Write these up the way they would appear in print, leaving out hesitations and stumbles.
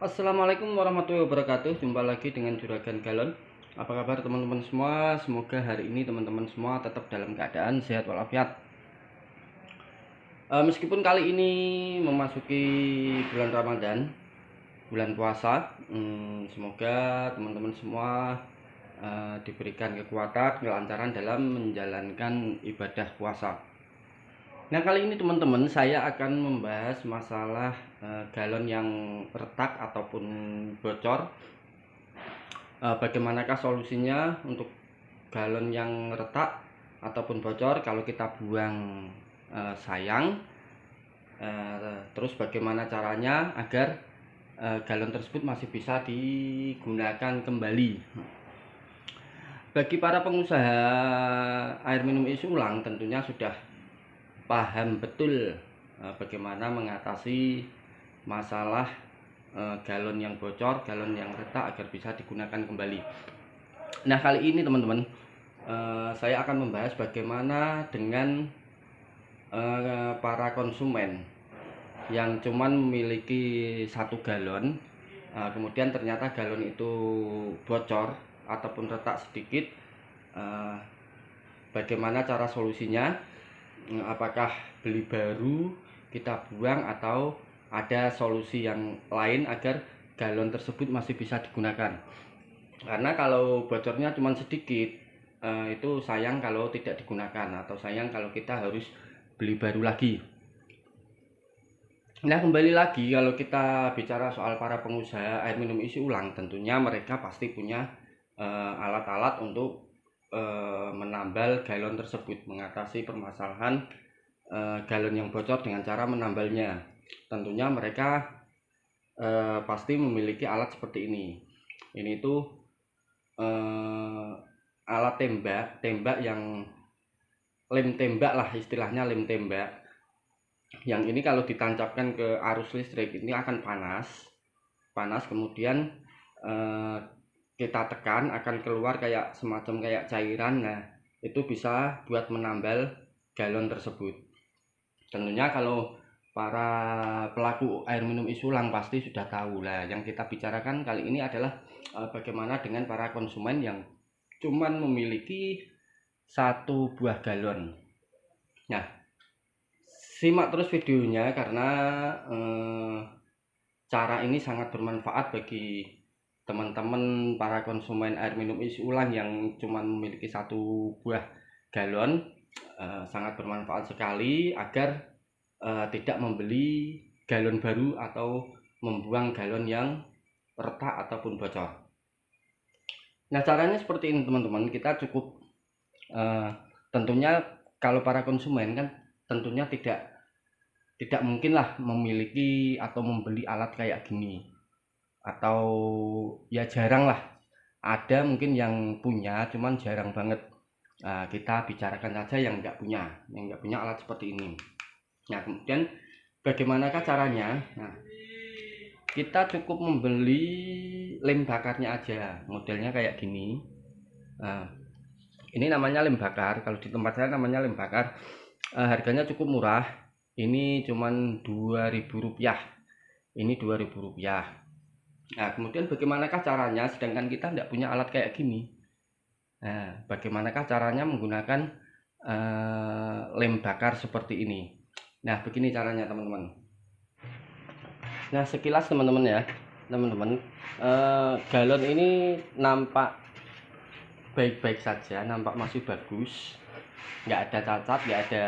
Assalamualaikum warahmatullahi wabarakatuh. Jumpa lagi dengan Juragan Galon. Apa kabar teman-teman semua? Semoga hari ini teman-teman semua tetap dalam keadaan sehat walafiat. Meskipun kali ini memasuki bulan Ramadan, bulan puasa, semoga teman-teman semua diberikan kekuatan, kelancaran dalam menjalankan ibadah puasa. Nah, kali ini teman-teman saya akan membahas masalah galon yang retak ataupun bocor. Bagaimanakah solusinya untuk galon yang retak ataupun bocor kalau kita buang sayang. Terus bagaimana caranya agar galon tersebut masih bisa digunakan kembali. Bagi para pengusaha air minum isi ulang tentunya sudah paham betul bagaimana mengatasi masalah galon yang bocor, galon yang retak agar bisa digunakan kembali. Nah, kali ini teman-teman saya akan membahas bagaimana dengan para konsumen yang cuman memiliki satu galon, kemudian ternyata galon itu bocor ataupun retak sedikit. Bagaimana cara solusinya? Apakah beli baru, kita buang, atau ada solusi yang lain agar galon tersebut masih bisa digunakan? Karena kalau bocornya cuma sedikit, itu sayang kalau tidak digunakan, atau sayang kalau kita harus beli baru lagi. Nah, kembali lagi kalau kita bicara soal para pengusaha air minum isi ulang, tentunya mereka pasti punya alat-alat untuk menambal galon tersebut, mengatasi permasalahan galon yang bocor dengan cara menambalnya. Tentunya mereka pasti memiliki alat seperti ini. Ini tuh alat tembak yang lem tembak lah, istilahnya lem tembak. Yang ini kalau ditancapkan ke arus listrik ini akan panas, kemudian kita tekan akan keluar kayak semacam kayak cairan. Nah, itu bisa buat menambal galon tersebut. Tentunya kalau para pelaku air minum isi ulang pasti sudah tahu lah. Yang kita bicarakan kali ini adalah bagaimana dengan para konsumen yang cuman memiliki satu buah galon. Nah, simak terus videonya karena cara ini sangat bermanfaat bagi teman-teman para konsumen air minum isi ulang yang cuma memiliki satu buah galon. Sangat bermanfaat sekali agar tidak membeli galon baru atau membuang galon yang retak ataupun bocor. Nah, caranya seperti ini teman-teman. Kita cukup tentunya kalau para konsumen kan tentunya tidak mungkin lah memiliki atau membeli alat kayak gini, atau ya jarang lah, ada mungkin yang punya cuman jarang banget. Kita bicarakan saja yang nggak punya alat seperti ini. Nah, kemudian bagaimanakah caranya? Nah, kita cukup membeli lem bakarnya aja, modelnya kayak gini. Ini namanya lem bakar, kalau di tempat saya namanya lem bakar. Harganya cukup murah, ini cuman Rp2.000. Ini Rp2.000. Nah, kemudian bagaimanakah caranya sedangkan kita tidak punya alat kayak gini? Nah, bagaimanakah caranya menggunakan lem bakar seperti ini? Nah, begini caranya teman-teman. Nah, sekilas teman-teman ya, teman-teman, galon ini nampak baik-baik saja, nampak masih bagus, nggak ada cacat, nggak ada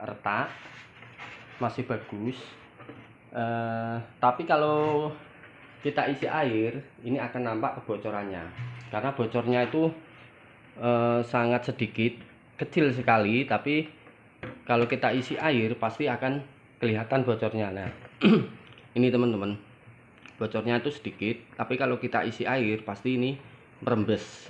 retak, masih bagus. Tapi kalau kita isi air, ini akan nampak kebocorannya, karena bocornya itu sangat sedikit, kecil sekali, tapi kalau kita isi air pasti akan kelihatan bocornya. Nah, ini teman-teman, bocornya itu sedikit, tapi kalau kita isi air pasti ini merembes,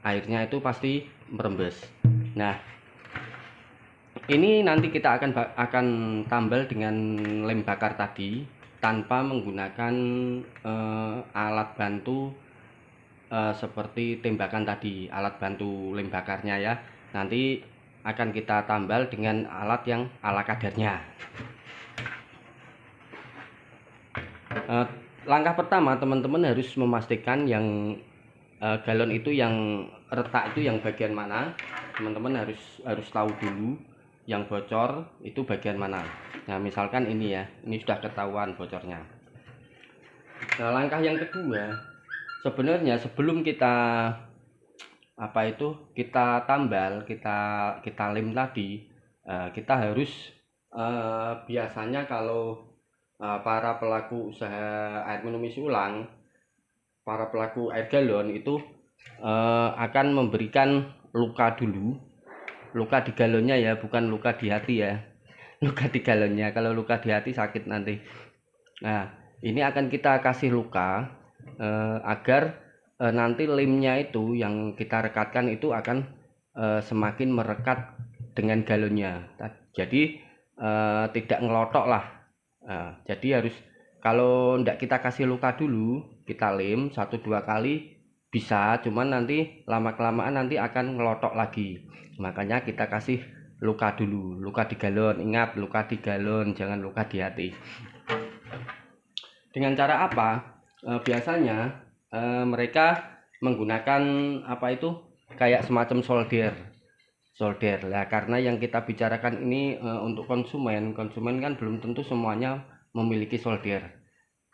airnya itu pasti merembes. Nah, ini nanti kita akan tambal dengan lem bakar tadi tanpa menggunakan alat bantu seperti tembakan tadi, alat bantu lem bakarnya ya. Nanti akan kita tambal dengan alat yang ala kadarnya. langkah pertama teman-teman harus memastikan yang galon itu yang retak itu yang bagian mana. Teman-teman harus tahu dulu yang bocor itu bagian mana. Nah, misalkan ini ya, ini sudah ketahuan bocornya. Nah, langkah yang kedua, sebenarnya sebelum kita kita tambal, kita lem tadi, kita harus biasanya kalau para pelaku usaha air minum isi ulang, para pelaku air galon itu akan memberikan luka dulu, luka di galonnya ya, bukan luka di hati ya, luka di galonnya. Kalau luka di hati sakit nanti. Nah, ini akan kita kasih luka agar nanti lemnya itu yang kita rekatkan itu akan semakin merekat dengan galonnya. Jadi tidak ngelotok lah. Jadi harus, kalau tidak kita kasih luka dulu, kita lem 1-2 kali bisa, cuman nanti lama-kelamaan nanti akan ngelotok lagi. Makanya kita kasih luka dulu, luka di galon. Ingat, luka di galon, jangan luka di hati. Dengan cara apa? Biasanya mereka menggunakan kayak semacam solder lah, karena yang kita bicarakan ini untuk konsumen kan belum tentu semuanya memiliki solder.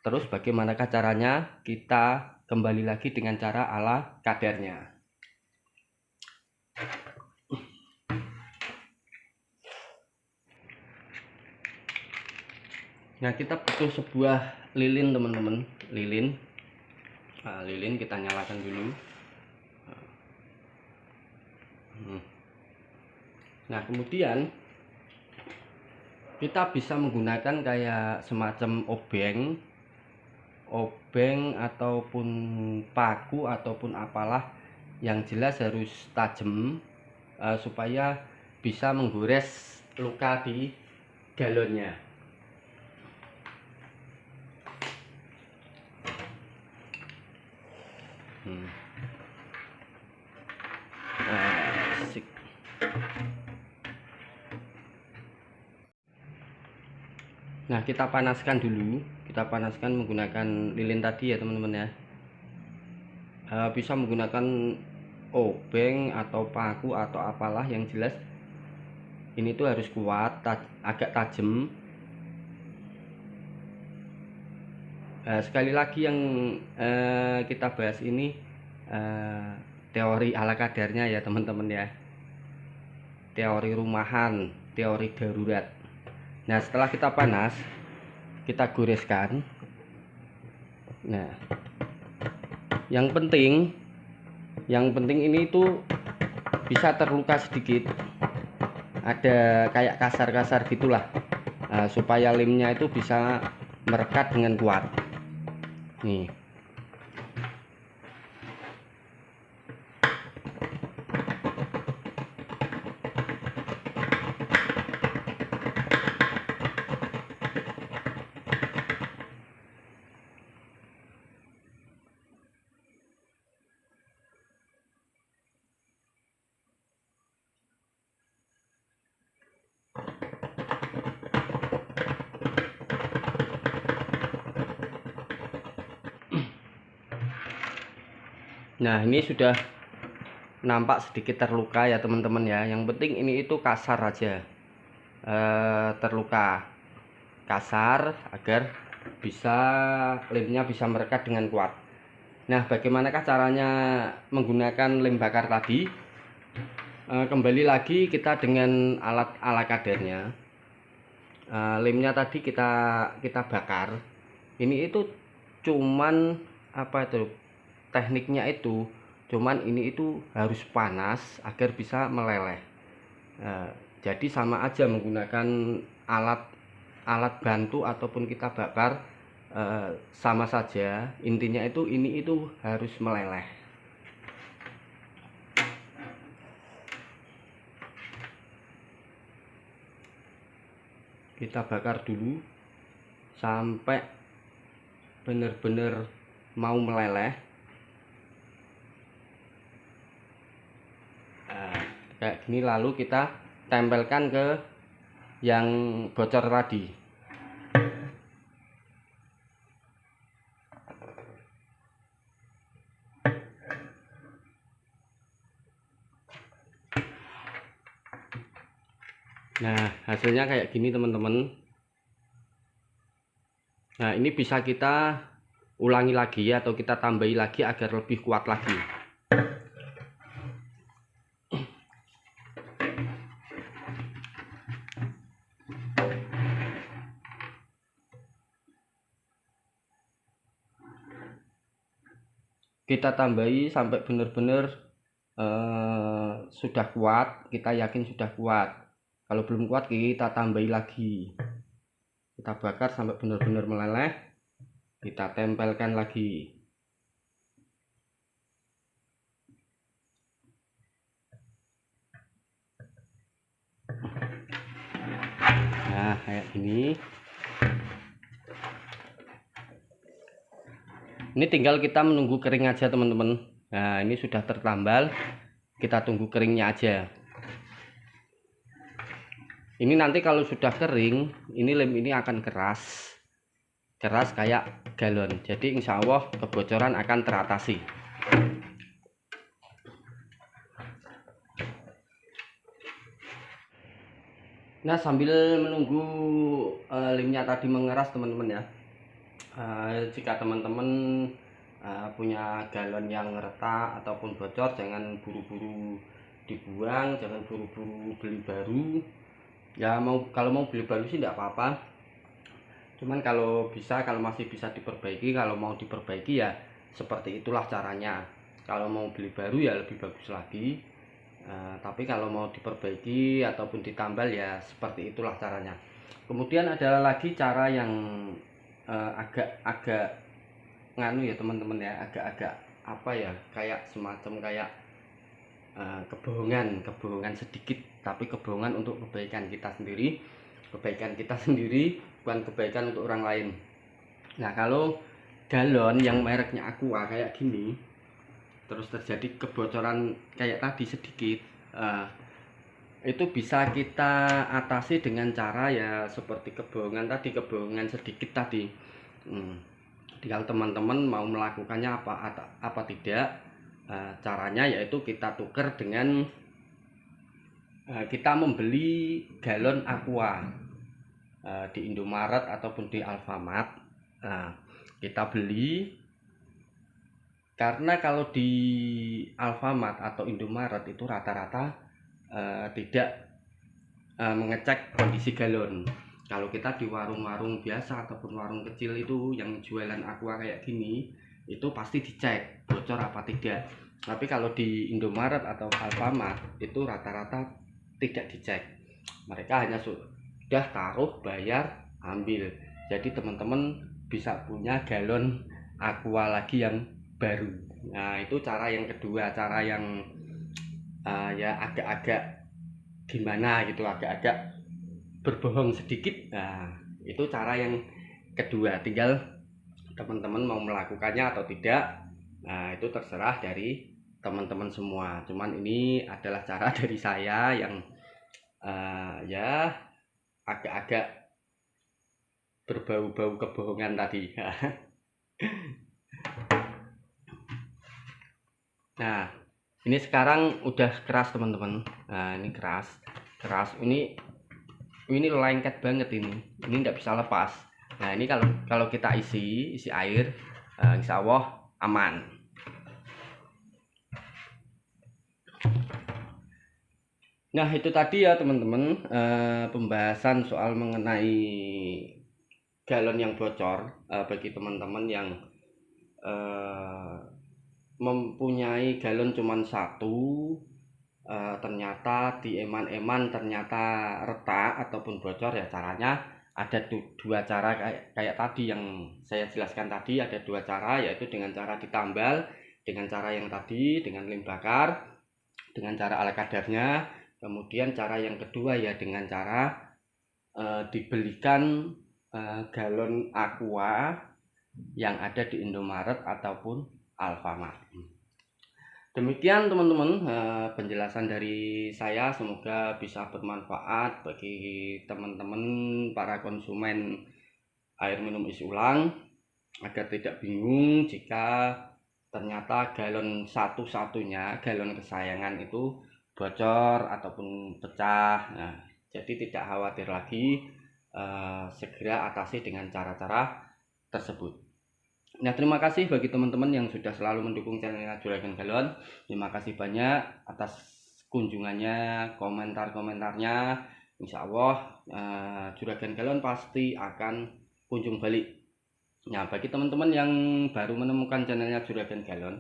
Terus bagaimanakah caranya? Kita kembali lagi dengan cara ala kadarnya. Nah, kita butuh sebuah lilin teman-teman, lilin. Nah, lilin kita nyalakan dulu. Nah, kemudian kita bisa menggunakan kayak semacam obeng ataupun paku ataupun apalah, yang jelas harus tajam supaya bisa menggores luka di galonnya. Asik. Nah, kita panaskan dulu, kita panaskan menggunakan lilin tadi ya teman-teman ya. Bisa menggunakan obeng atau paku atau apalah, yang jelas ini tuh harus kuat, agak tajam. Sekali lagi yang kita bahas ini teori ala kadarnya ya teman-teman ya, teori rumahan, teori darurat. Nah, setelah kita panas, kita goreskan. Nah, yang penting ini tuh bisa terluka sedikit, ada kayak kasar-kasar gitulah, supaya lemnya itu bisa merekat dengan kuat. Nih. Nah, ini sudah nampak sedikit terluka ya teman-teman ya. Yang penting ini itu kasar aja, terluka kasar agar bisa lemnya bisa merekat dengan kuat. Nah, bagaimanakah caranya menggunakan lem bakar tadi? Kembali lagi kita dengan alat ala kadarnya. Lemnya tadi kita bakar. Ini itu cuman tekniknya itu cuman ini itu harus panas agar bisa meleleh. Jadi sama aja menggunakan alat bantu ataupun kita bakar, sama saja, intinya itu ini itu harus meleleh. Kita bakar dulu sampai benar-benar mau meleleh. Kayak gini, lalu kita tempelkan ke yang bocor tadi. Nah, hasilnya kayak gini teman-teman. Nah, ini bisa kita ulangi lagi atau kita tambahi lagi agar lebih kuat lagi. Kita tambahi sampai benar-benar sudah kuat, kita yakin sudah kuat. Kalau belum kuat kita tambahi lagi. Kita bakar sampai benar-benar meleleh, kita tempelkan lagi. Nah, kayak gini. Ini tinggal kita menunggu kering aja teman-teman. Nah, ini sudah tertambal, kita tunggu keringnya aja. Ini nanti kalau sudah kering, ini lem ini akan keras kayak galon. Jadi insya Allah kebocoran akan teratasi. Nah, sambil menunggu lemnya tadi mengeras teman-teman ya, jika teman-teman punya galon yang retak ataupun bocor, jangan buru-buru dibuang, jangan buru-buru beli baru ya. Kalau mau beli baru sih tidak apa-apa, cuman kalau masih bisa diperbaiki, kalau mau diperbaiki ya seperti itulah caranya. Kalau mau beli baru ya lebih bagus lagi, tapi kalau mau diperbaiki ataupun ditambal ya seperti itulah caranya. Kemudian ada lagi cara yang agak-agak nganu ya teman-teman ya, agak-agak apa ya, kayak semacam kayak kebohongan sedikit, tapi kebohongan untuk kebaikan kita sendiri, bukan kebaikan untuk orang lain. Nah, kalau galon yang mereknya Aqua kayak gini terus terjadi kebocoran kayak tadi sedikit, itu bisa kita atasi dengan cara ya seperti kebohongan sedikit tadi. Tinggal teman-teman mau melakukannya apa tidak. Caranya yaitu kita tuker dengan kita membeli galon Aqua di Indomaret ataupun di Alfamart. Kita beli, karena kalau di Alfamart atau Indomaret itu rata-rata tidak mengecek kondisi galon. Kalau kita di warung-warung biasa ataupun warung kecil itu yang jualan Aqua kayak gini, itu pasti dicek bocor apa tidak. Tapi kalau di Indomaret atau Alfamart itu rata-rata tidak dicek. Mereka hanya sudah taruh, bayar, ambil. Jadi teman-teman bisa punya galon Aqua lagi yang baru. Nah, itu cara yang kedua, cara yang ya agak-agak gimana gitu, agak-agak berbohong sedikit. Nah, itu cara yang kedua. Tinggal teman-teman mau melakukannya atau tidak, nah itu terserah dari teman-teman semua. Cuman ini adalah cara dari saya yang ya agak-agak berbau-bau kebohongan tadi. Nah, ini sekarang udah keras teman-teman. Nah, ini keras ini lengket banget, ini nggak bisa lepas. Nah, ini kalau kita isi air, insya Allah aman. Nah, itu tadi ya teman-teman, pembahasan soal mengenai galon yang bocor. Bagi teman-teman yang mempunyai galon cuman satu, ternyata di eman-eman ternyata retak ataupun bocor, ya caranya ada dua cara kayak tadi yang saya jelaskan tadi. Ada dua cara, yaitu dengan cara ditambal, dengan cara yang tadi dengan lem bakar, dengan cara ala kadarnya. Kemudian cara yang kedua ya dengan cara dibelikan galon Aqua yang ada di Indomaret ataupun Alfamart. Demikian teman-teman penjelasan dari saya, semoga bisa bermanfaat bagi teman-teman para konsumen air minum isi ulang, agar tidak bingung jika ternyata galon satu-satunya, galon kesayangan itu bocor ataupun pecah. Nah, Jadi tidak khawatir lagi, segera atasi dengan cara-cara tersebut. Nah, terima kasih bagi teman-teman yang sudah selalu mendukung channelnya Juragan Galon. Terima kasih banyak atas kunjungannya, komentar-komentarnya. Insya Allah Juragan Galon pasti akan kunjung balik. Nah, bagi teman-teman yang baru menemukan channelnya Juragan Galon,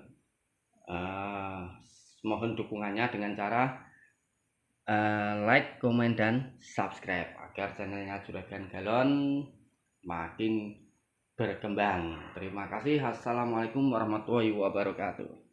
mohon dukungannya dengan cara like, komen, dan subscribe agar channelnya Juragan Galon makin berkembang. Terima kasih. Assalamualaikum warahmatullahi wabarakatuh.